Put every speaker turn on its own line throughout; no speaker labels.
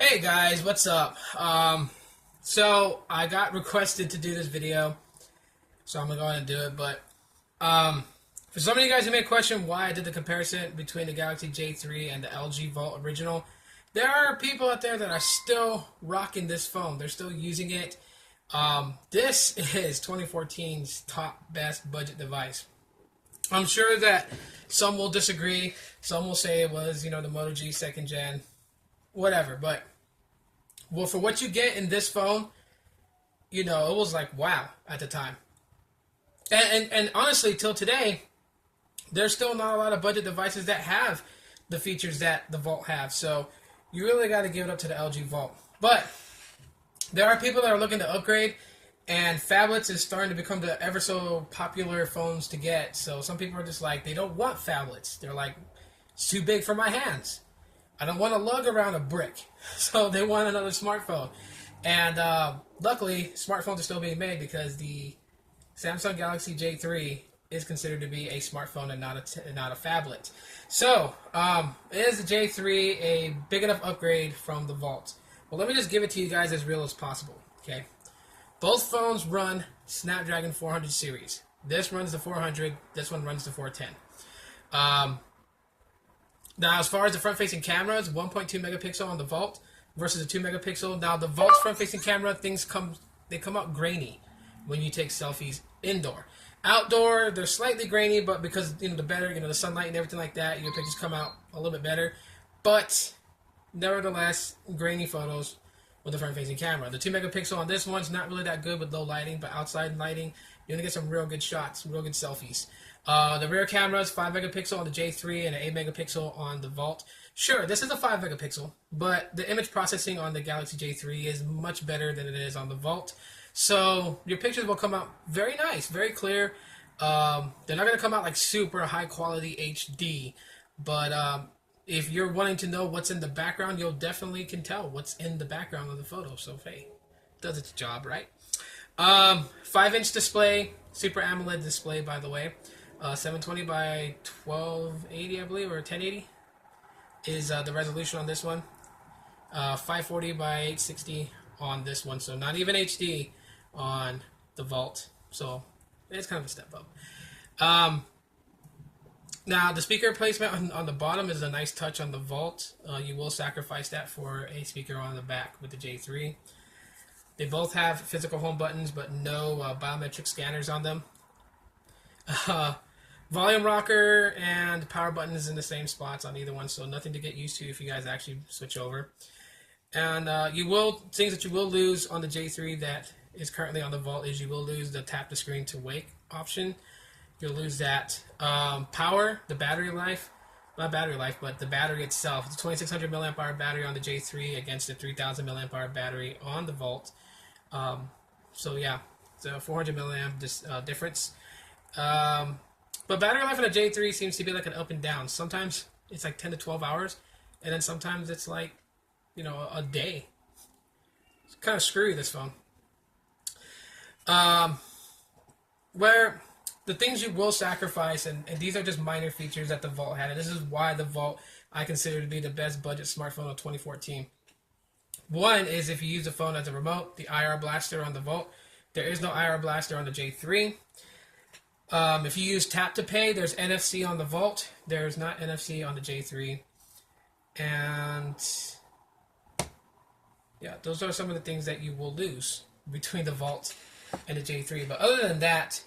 Hey guys, what's up? So I got requested to do this video, so I'm gonna go ahead and do it. But for some of you guys who may question why I did the comparison between the Galaxy J3 and the LG Vault Original, there are people out there that are still rocking this phone. They're still using it. This is 2014's top best budget device. I'm sure that some will disagree. Some will say it was, the Moto G second gen, whatever. But well, for what you get in this phone, it was like wow at the time. And honestly, till today, there's still not a lot of budget devices that have the features that the Vault have. So you really got to give it up to the LG Vault. But there are people that are looking to upgrade, and phablets is starting to become the ever so popular phones to get. So some people are just like, they don't want phablets. They're like, it's too big for my hands. I don't want to lug around a brick. So they want another smartphone. And luckily, smartphones are still being made because the Samsung Galaxy J3 is considered to be a smartphone and not a phablet. So, is the J3 a big enough upgrade from the Vault? Well, let me just give it to you guys as real as possible. Okay, both phones run Snapdragon 400 series. This runs the 400. This one runs the 410. Now, as far as the front-facing cameras, 1.2 megapixel on the Vault versus a 2 megapixel. Now, the Vault's front-facing camera, they come out grainy when you take selfies indoor. Outdoor, they're slightly grainy, but because the better, the sunlight and everything like that, your pictures come out a little bit better. But nevertheless, grainy photos with the front-facing camera. The 2 megapixel on this one's not really that good with low lighting, but outside lighting, you're gonna get some real good shots, real good selfies. The rear camera is 5 megapixel on the J3 and an 8 megapixel on the Vault. Sure, this is a 5 megapixel, but the image processing on the Galaxy J3 is much better than it is on the Vault. So your pictures will come out very nice, very clear. They're not going to come out like super high quality HD, but if you're wanting to know what's in the background, you'll definitely can tell what's in the background of the photo. So hey, does its job, right? 5-inch display, Super AMOLED display, by the way. 720 by 1280, I believe, or 1080 is the resolution on this one. 540 by 860 on this one, so not even HD on the Vault. So it's kind of a step up. Now, the speaker placement on the bottom is a nice touch on the Vault. You will sacrifice that for a speaker on the back with the J3. They both have physical home buttons, but no biometric scanners on them. Volume rocker and power button is in the same spots on either one, so nothing to get used to if you guys actually switch over. And things that you will lose on the J3 that is currently on the Vault is you will lose the tap the screen to wake option. You'll lose that. Power, the battery life, not battery life, but the battery itself. It's a 2600 milliamp hour battery on the J3 against a 3000 milliamp hour battery on the Vault. So yeah, it's a 400 milliamp difference. But battery life on the J3 seems to be like an up and down. Sometimes it's like 10 to 12 hours, and then sometimes it's like, a day. It's kind of screwy, this phone. Where the things you will sacrifice, and these are just minor features that the Vault had, and this is why the Vault I consider to be the best budget smartphone of 2014. One is if you use the phone as a remote, the IR blaster on the Vault. There is no IR blaster on the J3. If you use tap to pay, there's NFC on the Vault. There's not NFC on the J3. And yeah, those are some of the things that you will lose between the Vault and the J3. But other than that,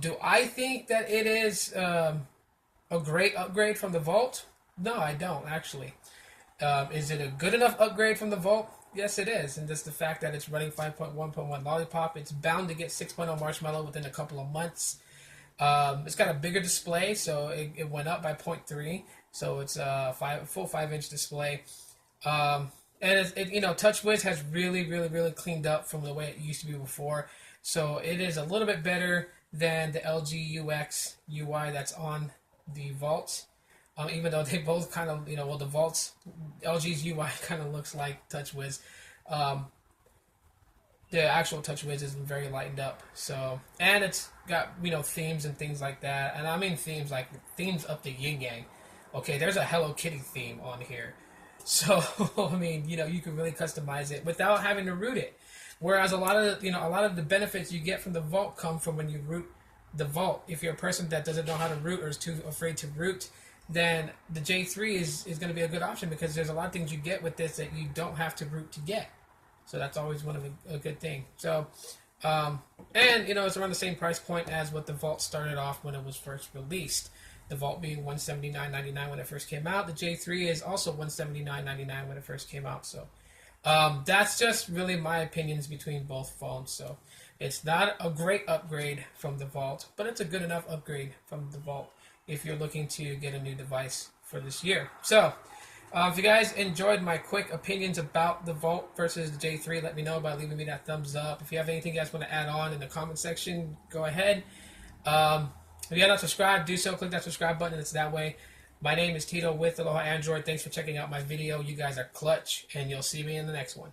do I think that it is a great upgrade from the Vault? No, I don't, actually. Is it a good enough upgrade from the Vault? Yes, it is. And just the fact that it's running 5.1.1 Lollipop, it's bound to get 6.0 Marshmallow within a couple of months. It's got a bigger display, so it went up by 0.3. So it's a full 5-inch display. And TouchWiz has really cleaned up from the way it used to be before. So it is a little bit better than the LG UX UI that's on the Vault. Even though they both kind of, the Vault's, LG's UI kind of looks like TouchWiz. The actual TouchWiz is very lightened up. So, and it's got, themes and things like that. And I mean themes up the yin yang. Okay, there's a Hello Kitty theme on here. So I mean, you can really customize it without having to root it. Whereas a lot of the benefits you get from the vault come from when you root the vault. If you're a person that doesn't know how to root or is too afraid to root, then the J3 is going to be a good option because there's a lot of things you get with this that you don't have to root to get. So that's always one of a good thing. So, and it's around the same price point as what the Vault started off when it was first released. The Vault being $179.99 when it first came out. The J3 is also $179.99 when it first came out. So that's just really my opinions between both phones. So it's not a great upgrade from the Vault, but it's a good enough upgrade from the Vault if you're looking to get a new device for this year. So if you guys enjoyed my quick opinions about the Vault versus the J3, let me know by leaving me that thumbs up. If you have anything you guys want to add on in the comment section, go ahead. If you have not subscribed, do so. Click that subscribe button. It's that way. My name is Tito with Aloha Android. Thanks for checking out my video. You guys are clutch, and you'll see me in the next one.